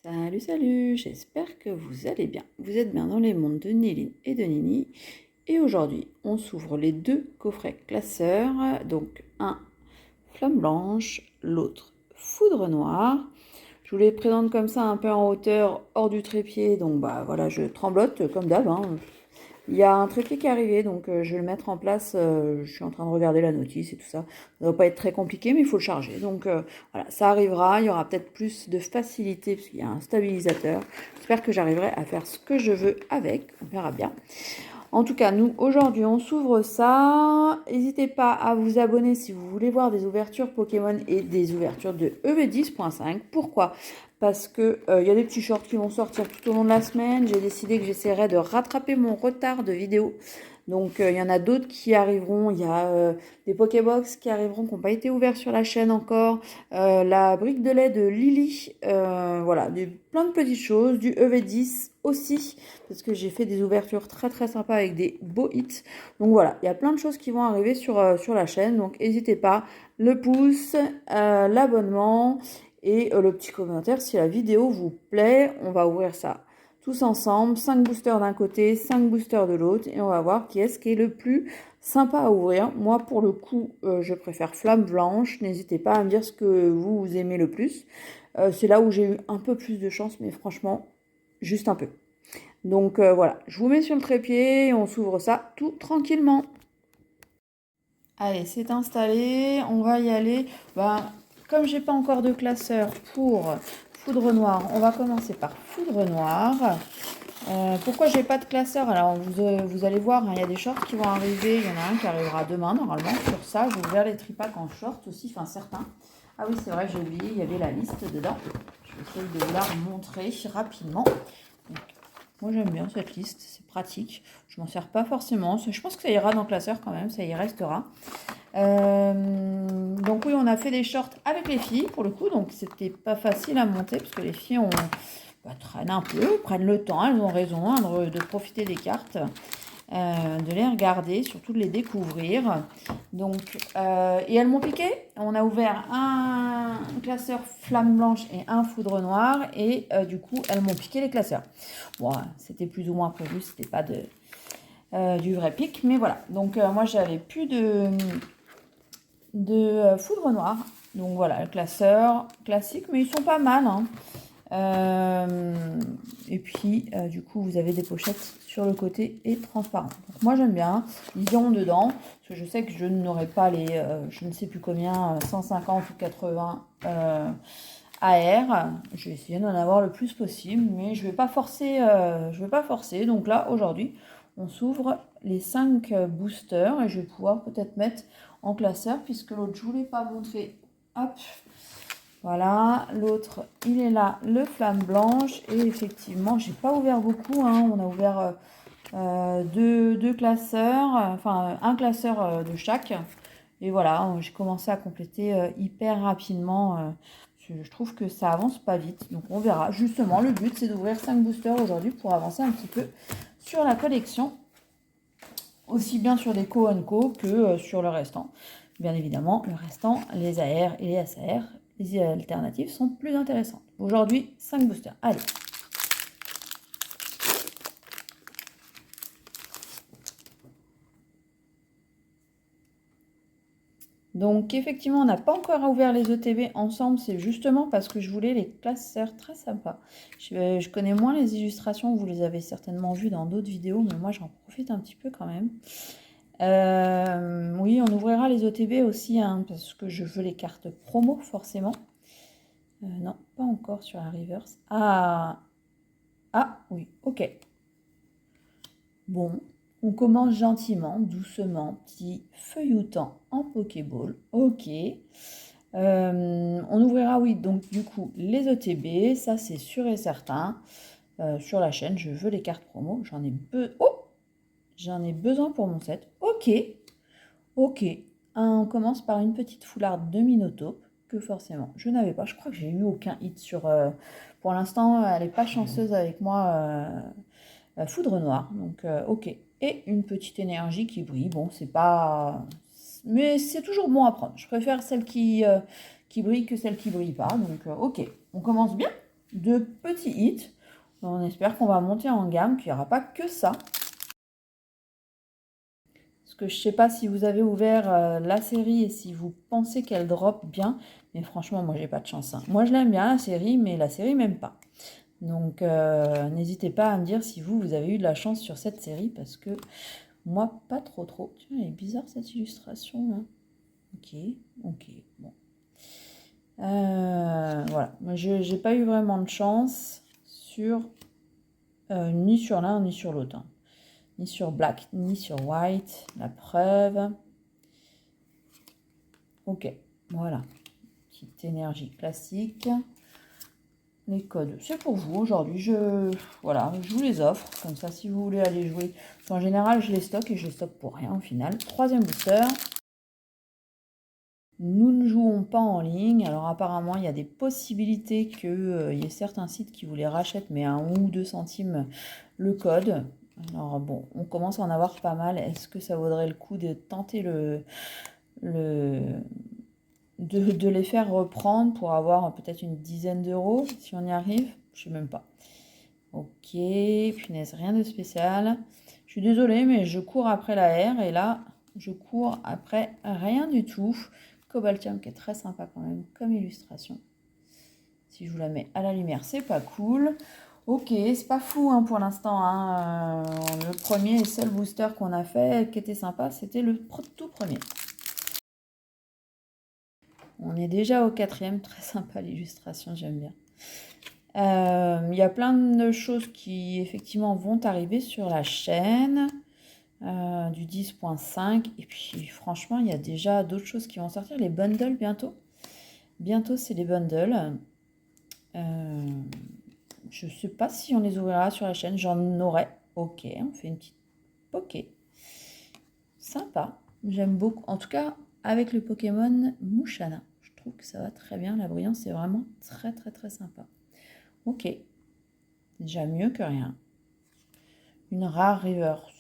Salut, salut, j'espère que vous allez bien. Vous êtes bien dans les mondes de Néline et de Nini. Et aujourd'hui, on s'ouvre les deux coffrets classeurs. Donc, un flamme blanche, l'autre foudre noire. Je vous les présente comme ça un peu en hauteur, hors du trépied. Donc, bah voilà, je tremblote comme d'hab, hein. Il y a un trépied qui est arrivé, donc je vais le mettre en place. Je suis en train de regarder la notice et tout ça. Ça ne doit pas être très compliqué, mais il faut le charger. Donc voilà, ça arrivera. Il y aura peut-être plus de facilité parce qu'il y a un stabilisateur. J'espère que j'arriverai à faire ce que je veux avec. On verra bien. En tout cas, nous, aujourd'hui, on s'ouvre ça. N'hésitez pas à vous abonner si vous voulez voir des ouvertures Pokémon et des ouvertures de EV10.5. Pourquoi ? Parce que y a des petits shorts qui vont sortir tout au long de la semaine. J'ai décidé que j'essaierai de rattraper mon retard de vidéos. Donc, il y en a d'autres qui arriveront. Il y a des Pokébox qui arriveront, qui n'ont pas été ouverts sur la chaîne encore. La brique de lait de Lily. Voilà, plein de petites choses. Du EV10 aussi, parce que j'ai fait des ouvertures très très sympas avec des beaux hits. Donc voilà, il y a plein de choses qui vont arriver sur la chaîne. Donc n'hésitez pas, le pouce, l'abonnement et le petit commentaire si la vidéo vous plaît. On va ouvrir ça tous ensemble, 5 boosters d'un côté, 5 boosters de l'autre, et on va voir qui est le plus sympa à ouvrir. Moi, pour le coup, je préfère flamme blanche. N'hésitez pas à me dire ce que vous aimez le plus. C'est là où j'ai eu un peu plus de chance, mais franchement, juste un peu. Donc voilà, je vous mets sur le trépied et on s'ouvre ça tout tranquillement. Allez, c'est installé, on va y aller. Comme j'ai pas encore de classeur pour foudre noire, on va commencer par foudre noire. Pourquoi j'ai pas de classeur? Alors vous allez voir, hein, il y a des shorts qui vont arriver. Il y en a un qui arrivera demain normalement sur ça. Je vais ouvrir les tripacks en short aussi, enfin certains. Ah oui, c'est vrai, j'ai oublié, il y avait la liste dedans. Je vais essayer de vous la montrer rapidement. Donc, moi j'aime bien cette liste, c'est pratique. Je m'en sers pas forcément. Je pense que ça ira dans le classeur quand même, ça y restera. Donc oui, on a fait des shorts avec les filles pour le coup, donc c'était pas facile à monter parce que les filles traînent un peu, prennent le temps, elles ont raison hein, de profiter des cartes. De les regarder, surtout de les découvrir. Donc, et elles m'ont piqué. On a ouvert un classeur flamme blanche et un foudre noire. Et du coup, elles m'ont piqué les classeurs. Bon, c'était plus ou moins prévu, c'était pas du vrai pic. Mais voilà. Donc, moi, j'avais plus de foudre noire. Donc voilà, le classeur classique, mais ils sont pas mal. Hein. Et puis, du coup, vous avez des pochettes sur le côté et transparentes. Donc, moi, j'aime bien. Ils iront dedans. Parce que je sais que je n'aurai pas les, je ne sais plus combien, 150 ou 80 AR. Je vais essayer d'en avoir le plus possible. Mais je ne vais pas forcer. Donc là, aujourd'hui, on s'ouvre les 5 boosters. Et je vais pouvoir peut-être mettre en classeur. Puisque l'autre, je ne vous l'ai pas montré. Hop. Voilà, l'autre, il est là, le flamme blanche. Et effectivement, j'ai pas ouvert beaucoup. Hein. On a ouvert deux classeurs, enfin un classeur de chaque. Et voilà, j'ai commencé à compléter hyper rapidement. Je trouve que ça avance pas vite. Donc on verra. Justement, le but, c'est d'ouvrir 5 boosters aujourd'hui pour avancer un petit peu sur la collection. Aussi bien sur des co que sur le restant. Bien évidemment, le restant, les AR et les SAR, les alternatives sont plus intéressantes. Aujourd'hui, 5 boosters. Allez. Donc effectivement, on n'a pas encore ouvert les ETB ensemble. C'est justement parce que je voulais les classeurs très sympas. Je connais moins les illustrations. Vous les avez certainement vues dans d'autres vidéos. Mais moi, j'en profite un petit peu quand même. Oui, on ouvrira les OTB aussi, hein, parce que je veux les cartes promo, forcément. Non, pas encore sur la reverse. Ah, oui, ok. Bon, on commence gentiment, doucement, petit feuilletant en Pokéball. Ok. On ouvrira, oui, donc du coup, les ETB, ça c'est sûr et certain. Sur la chaîne, je veux les cartes promo. J'en ai besoin pour mon set. Ok. Ok, on commence par une petite foularde de Minotaur que forcément je n'avais pas. Je crois que j'ai eu aucun hit sur... pour l'instant, elle n'est pas chanceuse avec moi, Foudre Noire. Donc ok. Et une petite énergie qui brille. Bon, c'est pas... Mais c'est toujours bon à prendre. Je préfère celle qui brille que celle qui brille pas. Donc ok, on commence bien. de petits hits. On espère qu'on va monter en gamme, qu'il n'y aura pas que ça. Parce que je ne sais pas si vous avez ouvert la série et si vous pensez qu'elle drop bien. Mais franchement, moi, j'ai pas de chance. Hein. Moi, je l'aime bien, la série, mais la série, même pas. Donc, n'hésitez pas à me dire si vous avez eu de la chance sur cette série. Parce que moi, pas trop. Tiens, elle est bizarre, cette illustration. Hein. Ok, bon. Voilà, moi j'ai pas eu vraiment de chance sur ni sur l'un ni sur l'autre, hein. Ni sur black ni sur white, la preuve. Ok, voilà, petite énergie classique. Les codes, c'est pour vous aujourd'hui. Voilà, je vous les offre comme ça si vous voulez aller jouer. En général, je les stocke et je les stocke pour rien au final. Troisième booster. Nous ne jouons pas en ligne. Alors apparemment, il y a des possibilités qu'il y ait certains sites qui vous les rachètent, mais à 1 ou 2 centimes le code. Alors bon, on commence à en avoir pas mal. Est-ce que ça vaudrait le coup de tenter de les faire reprendre pour avoir peut-être une dizaine d'euros, si on y arrive? Je sais même pas. Ok, punaise, rien de spécial. Je suis désolée, mais je cours après la R et là, je cours après rien du tout. Cobaltium qui est très sympa quand même comme illustration. Si je vous la mets à la lumière, c'est pas cool. Ok, c'est pas fou hein, pour l'instant. Hein. Le premier et seul booster qu'on a fait qui était sympa, c'était le tout premier. On est déjà au 4e, très sympa l'illustration, j'aime bien. Il y a plein de choses qui effectivement vont arriver sur la chaîne. Du 10.5 et puis franchement il y a déjà d'autres choses qui vont sortir, les bundles bientôt c'est les bundles. Je sais pas si on les ouvrira sur la chaîne, j'en aurai. Ok, on fait une petite poké sympa, j'aime beaucoup, en tout cas avec le Pokémon Musharna, je trouve que ça va très bien, la brillance est vraiment très sympa. Ok, déjà mieux que rien. Une rare reverse.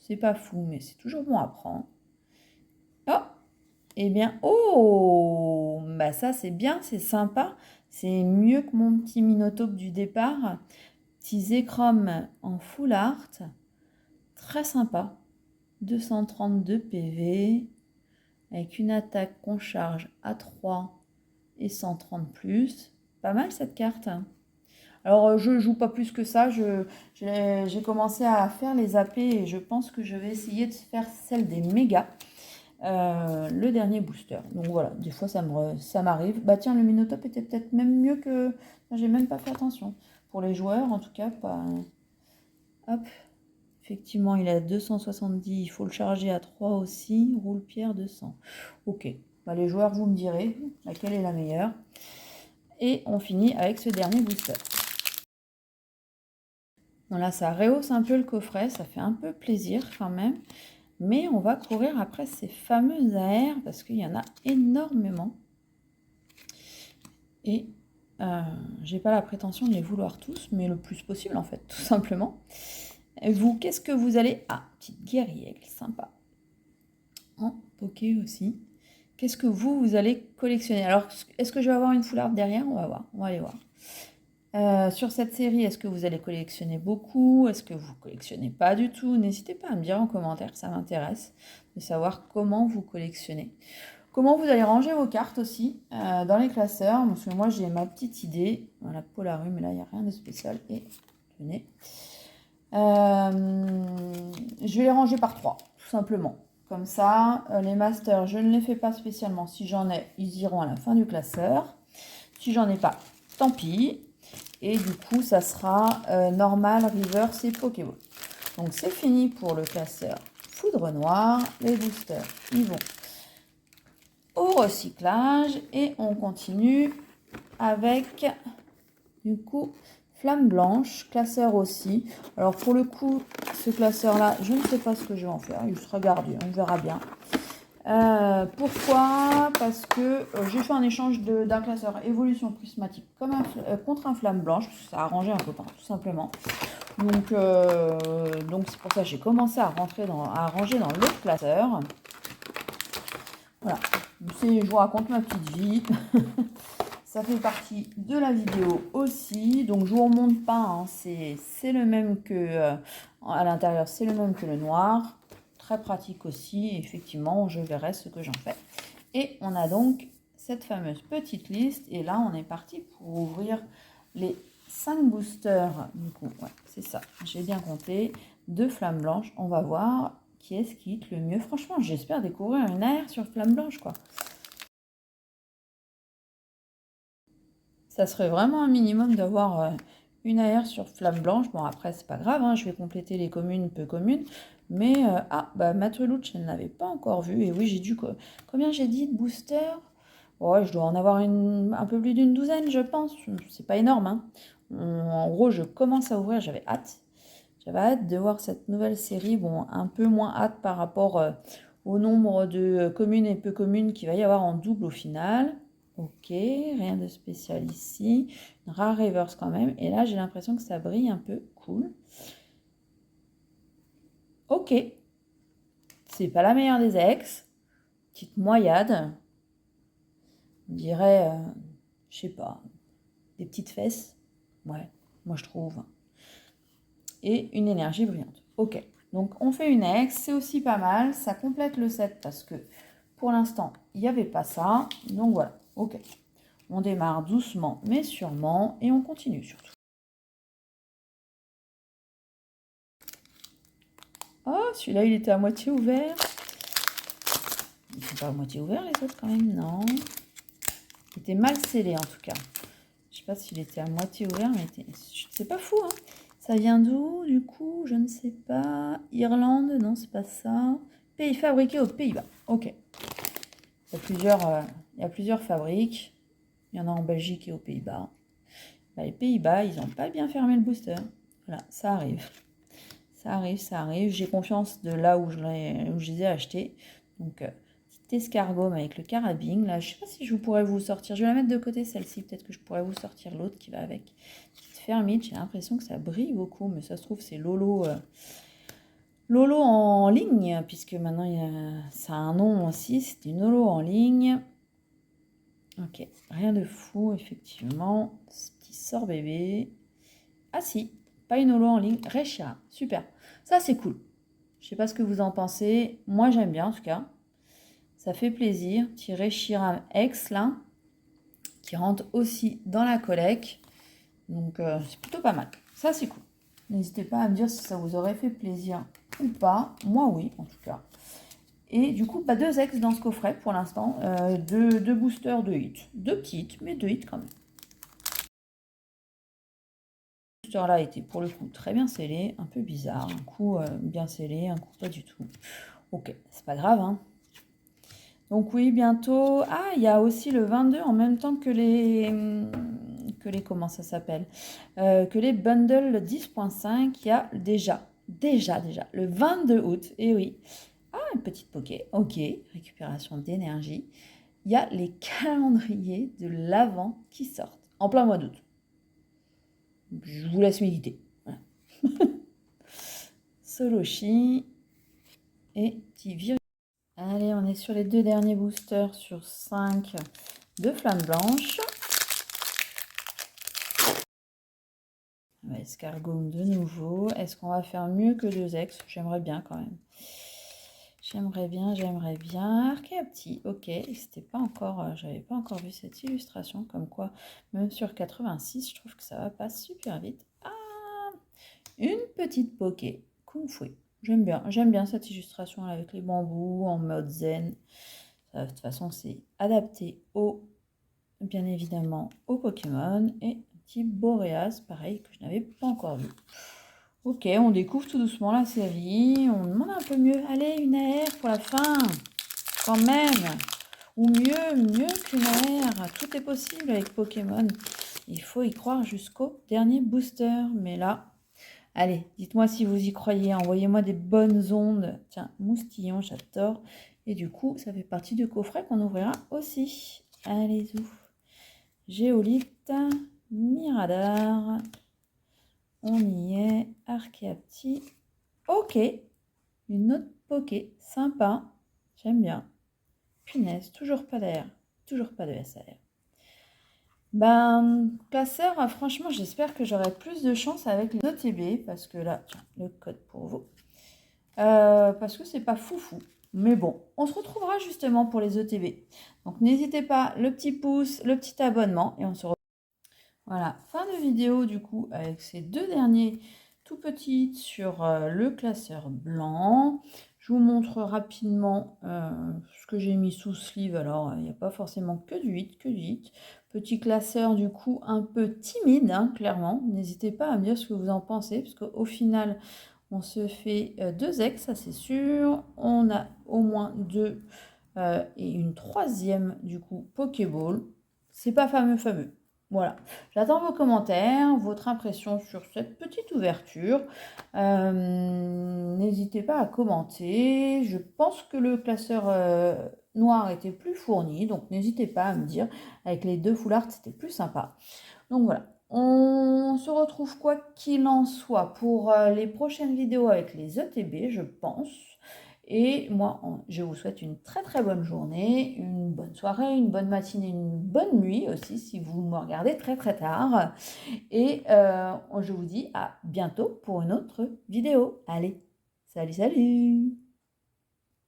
C'est pas fou, mais c'est toujours bon à prendre. Oh, eh bien, oh, bah ça c'est bien, c'est sympa. C'est mieux que mon petit Minotaure du départ. Petit Zekrom en full art. Très sympa. 232 PV. Avec une attaque qu'on charge à 3 et 130 plus. Pas mal cette carte. Alors, je joue pas plus que ça. J'ai commencé à faire les AP et je pense que je vais essayer de faire celle des mégas. Le dernier booster. Donc voilà, des fois ça m'arrive. Bah tiens, le Minotaure était peut-être même mieux que... J'ai même pas fait attention. Pour les joueurs, en tout cas, pas... Hop. Effectivement, il est à 270. Il faut le charger à 3 aussi. Roule-pierre 200. Ok. Bah, les joueurs, vous me direz laquelle est la meilleure. Et on finit avec ce dernier booster. Bon là, ça rehausse un peu le coffret, ça fait un peu plaisir quand même. Mais on va courir après ces fameuses AR parce qu'il y en a énormément. Et j'ai pas la prétention de les vouloir tous, mais le plus possible en fait, tout simplement. Et vous, qu'est-ce que vous allez... Ah, petite guerrière, sympa. En poké aussi. Qu'est-ce que vous allez collectionner? Alors, est-ce que je vais avoir une foulard derrière? On va voir, on va aller voir. Sur cette série, est-ce que vous allez collectionner beaucoup? Est-ce que vous collectionnez pas du tout? N'hésitez pas à me dire en commentaire, ça m'intéresse de savoir comment vous collectionnez. Comment vous allez ranger vos cartes aussi dans les classeurs, parce que moi j'ai ma petite idée. Voilà, Polarum, mais là il n'y a rien de spécial. Et tenez. Je vais les ranger par 3, tout simplement. Comme ça, les masters, je ne les fais pas spécialement. Si j'en ai, ils iront à la fin du classeur. Si j'en ai pas, tant pis. Et du coup, ça sera normal, reverse et Pokéball. Donc, c'est fini pour le classeur Foudre Noire. Les boosters, ils vont au recyclage. Et on continue avec, du coup, Flamme Blanche. Classeur aussi. Alors, pour le coup, ce classeur-là, je ne sais pas ce que je vais en faire. Il sera gardé, on verra bien. Pourquoi? Parce que j'ai fait un échange d'un classeur évolution prismatique contre un flamme blanche, parce que ça a arrangé un copain, tout simplement. Donc c'est pour ça que j'ai commencé à ranger dans l'autre classeur. Voilà, je vous raconte ma petite vie. ça fait partie de la vidéo aussi. Donc, je vous remonte pas, hein, c'est le même que à l'intérieur, c'est le même que le noir. Très pratique aussi. Effectivement, je verrai ce que j'en fais. Et on a donc cette fameuse petite liste. Et là, on est parti pour ouvrir les 5 boosters. Du coup, ouais, c'est ça. J'ai bien compté. 2 flammes blanches. On va voir qui est-ce qui hit le mieux. Franchement, j'espère découvrir une AR sur flamme blanche, quoi. Ça serait vraiment un minimum d'avoir une AR sur flamme blanche. Bon, après, c'est pas grave, hein, je vais compléter les communes, peu communes. Mais, Matrelouch, je ne l'avais pas encore vu. Et oui, j'ai dû... Combien j'ai dit de boosters? Ouais, je dois en avoir un peu plus d'une douzaine, je pense. C'est pas énorme, hein. En gros, je commence à ouvrir, j'avais hâte. J'avais hâte de voir cette nouvelle série. Bon, un peu moins hâte par rapport au nombre de communes et peu communes qu'il va y avoir en double au final. Ok, rien de spécial ici. Une rare reverse quand même. Et là, j'ai l'impression que ça brille un peu. Cool. Ok. C'est pas la meilleure des ex. Petite moyade. On dirait, je sais pas, des petites fesses. Ouais, moi je trouve. Et une énergie brillante. Ok. Donc on fait une ex. C'est aussi pas mal. Ça complète le set parce que pour l'instant, il n'y avait pas ça. Donc voilà. Ok. On démarre doucement mais sûrement et on continue surtout. Oh, celui-là, il était à moitié ouvert. Ils sont pas à moitié ouverts, les autres, quand même, non. Il était mal scellé, en tout cas. Je sais pas s'il était à moitié ouvert, mais c'est pas fou, hein. Ça vient d'où, du coup? Je ne sais pas. Irlande, non, c'est pas ça. Pays fabriqué aux Pays-Bas. Ok. Il y a plusieurs fabriques. Il y en a en Belgique et aux Pays-Bas. Les Pays-Bas, ils n'ont pas bien fermé le booster. Voilà, ça arrive. Ça arrive, ça arrive. J'ai confiance de là où je les ai achetés. Donc, petit escargot avec le carabine. Là, je ne sais pas si je pourrais vous sortir. Je vais la mettre de côté, celle-ci. Peut-être que je pourrais vous sortir l'autre qui va avec. Petite fermite. J'ai l'impression que ça brille beaucoup. Mais ça se trouve, c'est Lolo. Lolo en ligne. Puisque maintenant, ça a un nom aussi. C'est une Lolo en ligne. Ok. Rien de fou, effectivement. Ce petit sort bébé. Ah si. Pas une Holo en ligne, Recha, super. Ça, c'est cool. Je sais pas ce que vous en pensez. Moi, j'aime bien, en tout cas. Ça fait plaisir. Petit Reshiram X, là, qui rentre aussi dans la collecte. Donc, c'est plutôt pas mal. Ça, c'est cool. N'hésitez pas à me dire si ça vous aurait fait plaisir ou pas. Moi, oui, en tout cas. Et du coup, 2 ex dans ce coffret pour l'instant. 2 boosters, 2 hits. 2 petites, mais 2 hits quand même. Là était pour le coup très bien scellé, un peu bizarre, un coup bien scellé, un coup pas du tout. Ok, c'est pas grave, hein. Donc oui, bientôt. Ah, il y a aussi le 22 en même temps que les comment ça s'appelle, que les bundles 10.5. Il y a déjà le 22 août. Et oui. Ah, une petite poké. Ok, récupération d'énergie. Il y a les calendriers de l'Avent qui sortent en plein mois d'août. Je vous laisse méditer. Voilà. Soloshi et petit virus. Allez, on est sur les 2 derniers boosters sur 5 de flamme blanche. Escargot de nouveau. Est-ce qu'on va faire mieux que 2 ex? J'aimerais bien quand même. J'aimerais bien. Archéoptie, ok. C'était pas encore, j'avais pas encore vu cette illustration. Comme quoi, même sur 86, je trouve que ça va pas super vite. Ah, une petite poké. Kung Fu. J'aime bien cette illustration là, avec les bambous en mode zen. De toute façon, c'est adapté bien évidemment au Pokémon. Et un petit Boreas, pareil, que je n'avais pas encore vu. Ok, on découvre tout doucement la série. On demande un peu mieux. Allez, une AR pour la fin. Quand même. Ou mieux qu'une AR. Tout est possible avec Pokémon. Il faut y croire jusqu'au dernier booster. Mais là, allez, dites-moi si vous y croyez. Envoyez-moi des bonnes ondes. Tiens, moustillon, j'adore. Et du coup, ça fait partie du coffret qu'on ouvrira aussi. Allez, ouf. Géolite, Miradar. On y est. Archéaptie. Ok. Une autre poké. Sympa. J'aime bien. Punaise, toujours pas d'air. Toujours pas de SAR. Classeur, franchement, j'espère que j'aurai plus de chance avec les OTB, parce que là, tiens, le code pour vous. Parce que c'est pas foufou. Mais bon, on se retrouvera justement pour les ETB. Donc n'hésitez pas, le petit pouce, le petit abonnement, et on se retrouve. Voilà, fin de vidéo du coup avec ces deux derniers tout petits sur le classeur blanc. Je vous montre rapidement ce que j'ai mis sous sleeve. Alors, il n'y a pas forcément que du 8, que du 8. Petit classeur du coup un peu timide, hein, clairement. N'hésitez pas à me dire ce que vous en pensez, parce qu'au final, on se fait 2 ex, ça c'est sûr. On a au moins 2 et une troisième du coup Pokéball. C'est pas fameux. Voilà, j'attends vos commentaires, votre impression sur cette petite ouverture. N'hésitez pas à commenter. Je pense que le classeur noir était plus fourni, donc n'hésitez pas à me dire. Avec les 2 foulards, c'était plus sympa. Donc voilà, on se retrouve quoi qu'il en soit pour les prochaines vidéos avec les ETB, je pense. Et moi, je vous souhaite une très très bonne journée, une bonne soirée, une bonne matinée, une bonne nuit aussi si vous me regardez très très tard. Et je vous dis à bientôt pour une autre vidéo. Allez, salut salut!